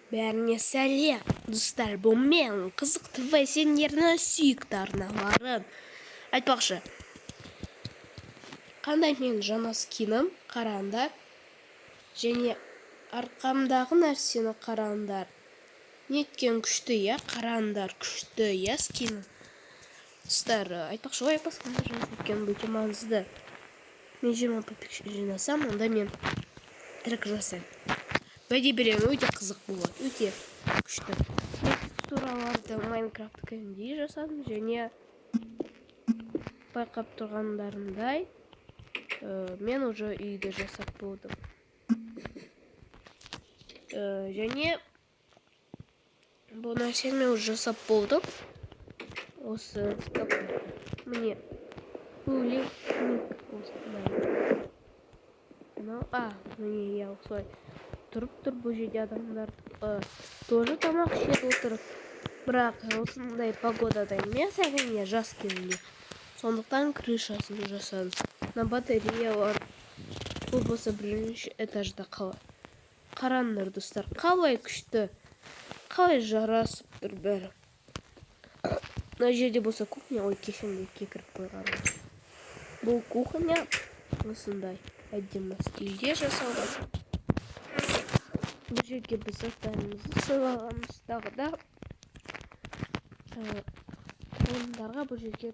Бәріне сәлем, достар, бұл мен қызықты сендердің сүйікті арналарым. Айтпақшы, қандай мен жаңа скинім қараңдар, және арқамдағы нәрсені қараңдар. Неткен күшті, я, қараңдар, күшті, я, скинім. Достар, айтпақшы, ой, басқандар өткен өте маңызды. Мен 20 подписчик жинасам, онда мен трек жасаймын. Бәйде беремін, өте қызық болады, өте күшті. Текстураларды Майнкрафт кәдімгідей жасадым, және байқап тұрғандарындай мен уже үйді жасап болдым. Және бұл нәрсені мен уже жасап болдым. Осы міне бөлек міне я осылай тұрып бұл жерде адамдар тоже тамақ ішеді отырып. Бірақ осындай погодада емес, әрине жаз кезінде. Сондықтан крышасын жасадым. На батареялар бұл болса бірінші этажда қалай. Қараңдар, достар, қалай күшті, қалай жарасып тұр бәрі. Мына жерде болса кухня, ой, кешенде кекіріп қойған. Бұл кухня осындай әдемі стильде жасалған. Бұл жерге біз заттарымызды сыйлағанбыз, тағы да тұрғындарға бұл жерге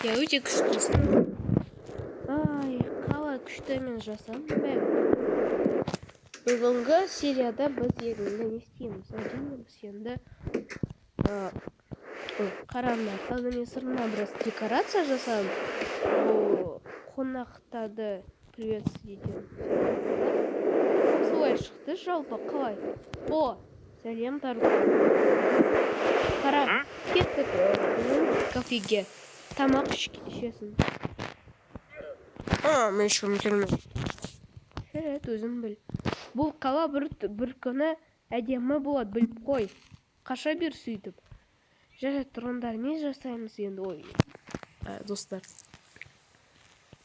я өте күшті. Қалай күшті мен жасадым бәрі. Бүгінгі серияда біз енді не істейміз? Біз енді қараңдар, қазір мен сыртынан біраз декорация жасадым. Қонақтарды приветствовать етемін. Солай шықты, жалпы қалай. Сәлем, торговец. Қара, кеттік кафеге. Тамақ ішесің. Мен шым келмеймін. Шәрет, өзім біл. Бұл қала бір күні әдемі болады, біліп қой. Қаша бер сөйтіп. Жарайды, тұрғындар, не жасаймыз енді? Ой, достар.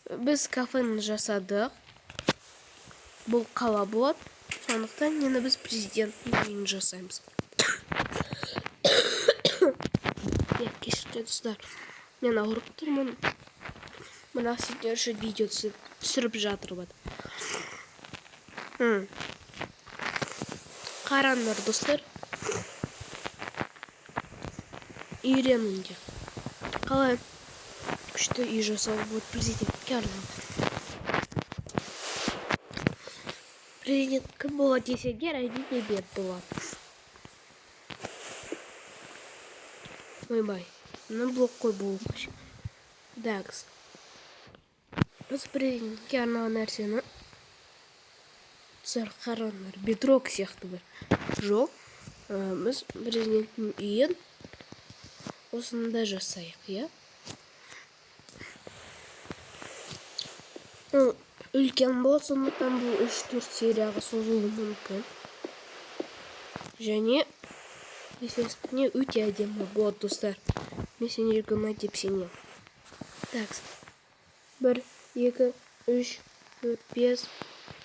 Біз кафені жасадық. Бұл қала болады. Сондықтан енді біз президенттің үйін жасаймыз. Кешірте, достар. Мен ауырып тұрмын. Мына сіздер үшін видео түсіріп жатырмын. Қараңдар, достар. Үйреніңдер. Қалай күшті үй жасау болады президентке арналған. Президент кім болады десеңдер, әрине бет болады. Ойбай, мына блок қой болу қашық. Дәгіз. Біз президентке арналған нәрсені түсір қараңдар. Бедрок сияқты бір. Жоқ. Біз президенттің үйін осында жасайық, я? Үлкен болады, сондықтан бұл 3-4 серияға созылуы мүмкін. Және естественно өте әдемі болады, достар. Мен сендерге ұнайды деп сенемін. Так, 1, 2, 3, 4, 5,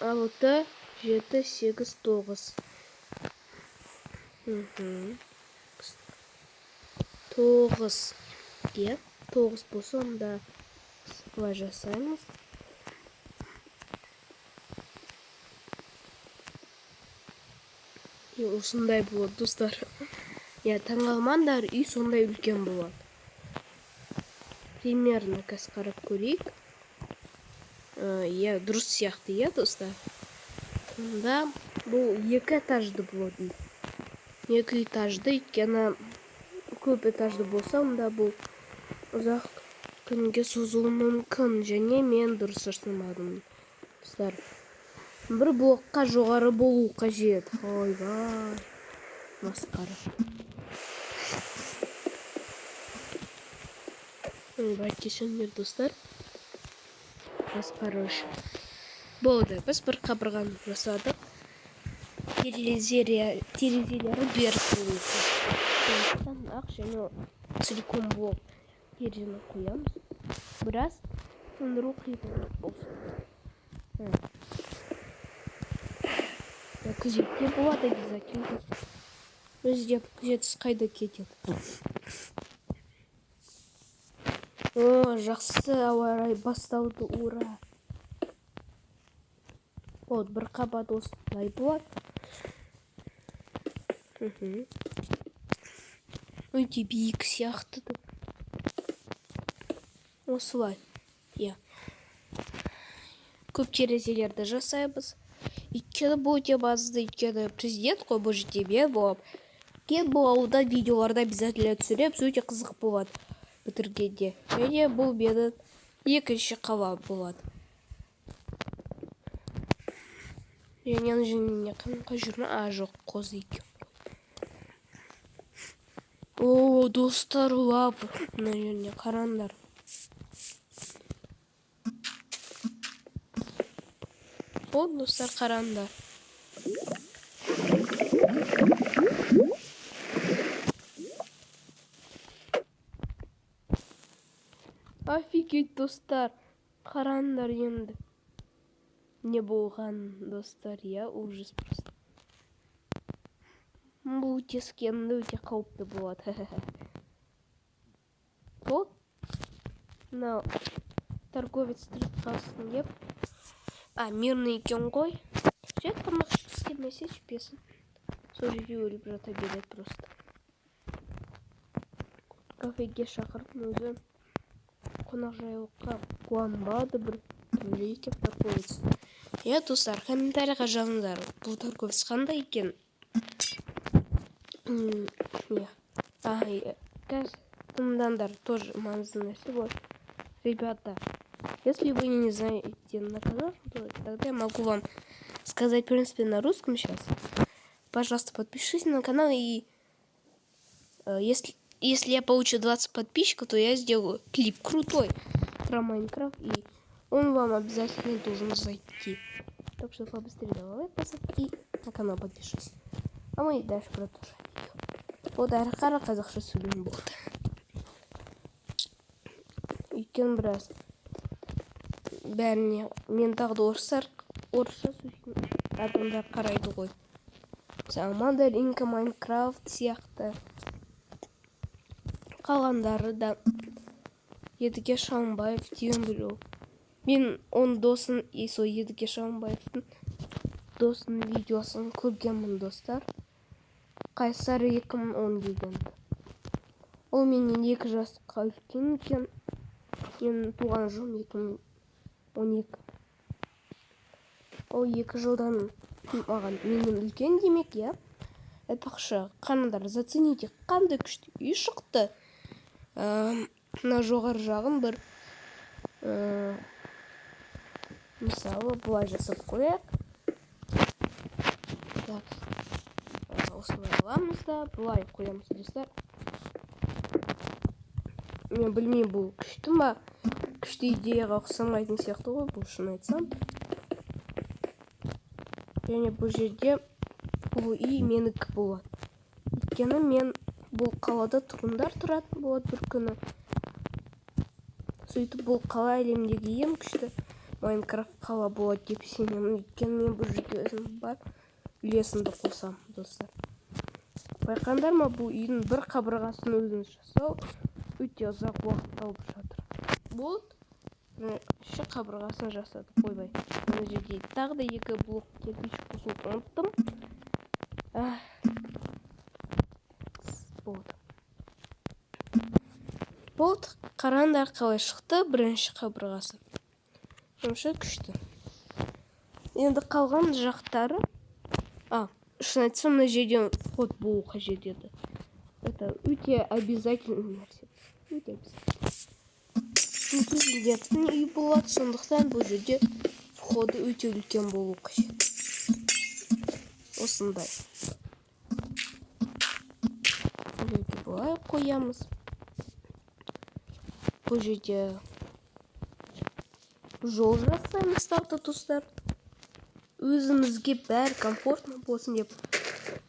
6, 7, 8, 9. 9. 9 болса, онда былай жасаймыз. Осындай болады, достар. Таңғалмаңдар, үй сондай үлкен болады. Примерно қазір қарап көрейік. Дұрыс сияқты, достар. Онда бұл 2 этажды болады. 2 этажды, өйткені көп этажды болса, онда бұл ұзақ күнге созылуы мүмкін. Және мен дұрыс жасамадым, достар. Бір блокқа жоғары болу қажет. Ойбай. Масқара. Ойбай, кешіріңдер, достар. Масқара үшін. Болды, біз бір қабырғаны жасадық. Терезелері беріп болуы. Сондықтан ақ және силикон блок терезені қоямыз. Біраз сөндіру қиындық болсын. күзетте болады обязательно. Бізде күзетсіз қайда кетеді. О, жақсы ауа райы басталды, ура. Вот, бір қабат осындай болады. Өте биік сияқты. Осылай. Иә. Көп терезелерді жасаймыз. Өйткені бұл өте маңызды, өйткені президент қой бұл жерде мен болып. Бұл ауылда видеоларда обязательно түсіреміз, өте қызық болады бітіргенде. Және бұл менің екінші қалам болады. Және жөніне қанқа жүрме, жоқ, қозы екен. О, достар, лап, мына жеріне қараңдар. О, достар, қараңдар. Офигеть, достар, қараңдар енді. Не болған, достар, я ужас просто. Бұл тескенді өте қауіпті болады. Вот. Мынау торговец тұртқасын деп. Мирный екен ғой. Жет тамақ ішкісі келмесе ішпесін. Сол жерде өліп жата береді просто. Кафеге шақырдым өзі. Қонақжайлыққа қуанбады бір түрлі екен торговец. Достар, комментарийға жазыңдар, бұл торговец қандай екен? Тыңдандар, тоже маңызды нәрсе болады. Ребята, если вы не знаете на канал, то тогда я могу вам сказать, в принципе, на русском сейчас. Пожалуйста, подпишитесь на канал, и если я получу 20 подписчиков, то я сделаю клип крутой про Майнкрафт, и он вам обязательно должен зайти. Так что побыстрее давай поставь и на канал подпишись. А мы дальше продолжаем. Вот әрі қазақша сөйлем болды. Өйткені біраз бәріне мен тағы да орысша сөйлейтін адамдар қарайды ғой. Мысалы Мандаринка, Майнкрафт сияқты. Қалғандары да Едіге Шамбаев деген біреу. Мен оның досын, сол Едіге Шамбаевтың досын видеосын көргенмін, достар. Қайсар 2010 деген. Ол менен 2 жасқа үлкен екен. Мен туған жылым 2012. Ол 2 жылдан маған менен үлкен демек, я. Айтпақшы, қандар, зацените, қандай күшті үй шықты. Мына жоғары жағын бір мысалы бұлай жасап қояйық. Так. Осылай аламыз да, бұлай қоямыз, достар. Мен білмей, бұл күшті ма? Күшті идеяға ұқсамайтын сияқты ғой, бұл шын айтсам. Және бұл жерде бұл үй менікі болады. Өйткені мен бұл қалада тұрғындар тұратын болады бір күні. Сөйтіп бұл қала әлемдегі ең күшті Майнкрафт қала болады деп сенемін. Өйткені мен бұл жерге өзім бар үлесімді қосам, достар. Байқандар ма, бұл үйдің бір қабырғасын өзіңіз жасау өте ұзақ уақыт алып жатыр. Болды. Ші қабырғасын жасадық, қойбай. Мына жерде тағы да 2 блок кирпич қосуды ұмыттым. Болды. Қараңдар қалай шықты бірінші қабырғасы. Жұмшы күшті. Енді қалған жақтары. Шын айтсам, мына жерден вход болу қажет еді. Это өте обязательный нәрсе. Өте обязательный. Президенттің үй болады, сондықтан бұл жерде входы өте үлкен болу қажет. Осындай. Бұл жерде бұлай қоямыз. Бұл жерде жол жасаймыз, достар. Өзімізге бәрі комфортно болсын деп.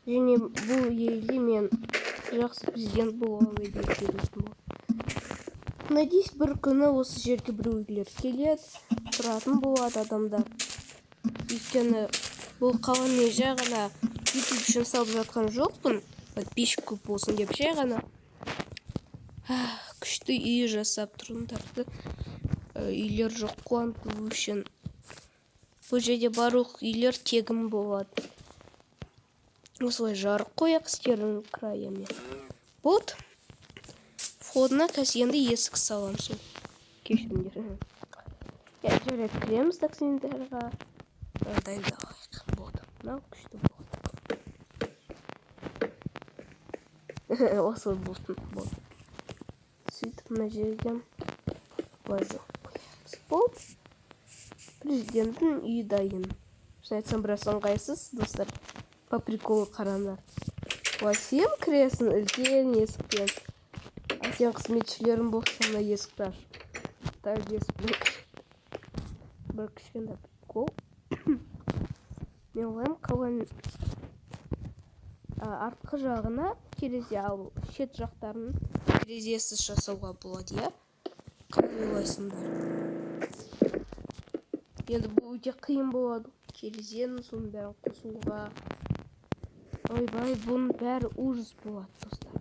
Және бұл елде мен жақсы президент болуға деп келетін бол. Надеюсь, бір күні осы жерге біреулер келеді, тұратын болады адамдар. Өйткені бұл қалған не жай ғана YouTube үшін салып жатқан жоқпын, подписчик көп болсын деп жай ғана күшті үй жасап тұрғындарды үйлер жоқ қуанту үшін. Бұл жерде барлық үйлер тегін болады. Осылай жарық қояқ стердің краями. Вот. Входына қазір енді есік саламыз. Кешіріңдер. Жарайды, кіреміз таксиндерға. Дайындалайық. Вот. Мынау күшті болады. Осылай болсын. Сөйтіп мына жерге бажық қоямыз. Бұл президенттің үйі дайын. Шын айтсам біраз ыңғайсыз, достар. По приколу қараңдар. Сен кіресің үлкен есікпен. Сен қызметшілерің болса мына есікті аш. Так есікпен. Бір кішкентай прикол. Мен ойлаймын қалған артқы жағына терезе, ал шет жақтарын терезесіз жасауға болады, иә? Қалай ойлайсыңдар? Енді бұл өте қиын болады. Терезенің соның бәрін қосуға. Ойбай, бұның бәрі ужас болады, достар.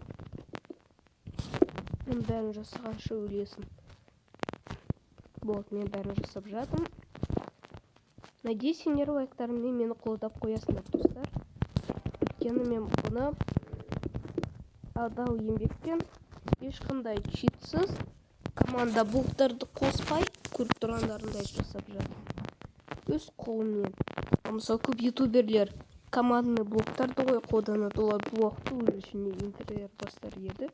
Мен бәрін жасағанша өлесін. Болды, мен бәрін жасап жатым. Надеюсь, сендер лайктарыммен мені қолдап қоясыңдар, достар. Өйткені мен бұны адал еңбекпен ешқандай читсіз команда блоктарды қоспай көріп тұрғандарындай жасап жатым. Өз қолыммен. Мысалы, көп ютуберлер командный блоктарды қолданады, олар блокты өз ішіне интерьер бастар еді.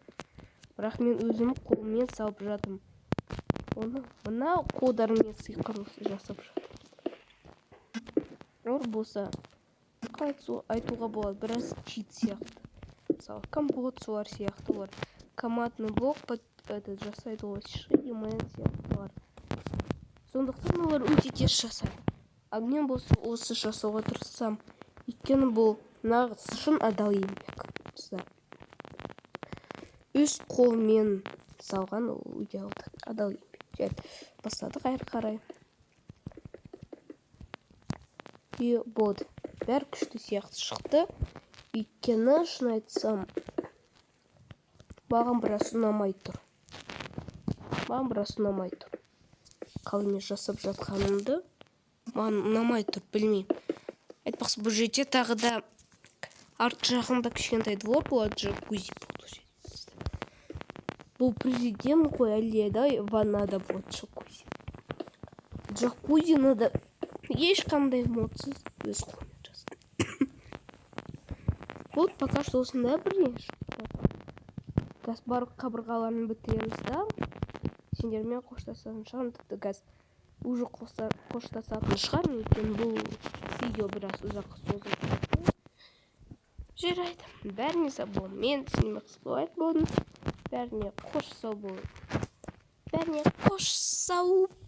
Бірақ мен өзім қолыммен салып жатым. Оны мына қолдармен сиқырлы жасап жатым. Ор болса, айтуға болады, біраз чит сияқты. Мысалы, компот солар сияқты олар. Командный блок жасайды олар шимен сияқтылар. Сондықтан олар өте тез жасайды. А мен болса осы жасауға тырыссам, өйткені бұл нағыз шын адал еңбек. Өз қолмен салған ол идеалды адал еңбек. Жарайды, бастадық әрі қарай. И болды. Бәр күшті сияқты шықты. Өйткені шын айтсам, маған біраз ұнамай тұр. Қалай мен жасап жатқанымды маған ұнамай тұр, білмеймін. Айтпақсы, бұл жерде тағы да арт жағында кішкентай двор болады, джакузи болды. Бұл президент қой, әлде да ваннада болады джакузи. Джакузины да ешқандай модсыз өз қолмен жасады. Вот пока что осындай бірден шықты. Газ барлық қабырғаларын бітіреміз да. Сендермен қоштасатын шығармын, тіпті газ уже қоштасатын шығармын, екен бұл видео біраз ұзаққа созылды. Жарайды, бәріне сау болың. Мен сенеме қысқылайт болдым. Бәріне қош сау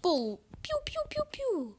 болың. Пиу-пиу-пиу-пиу.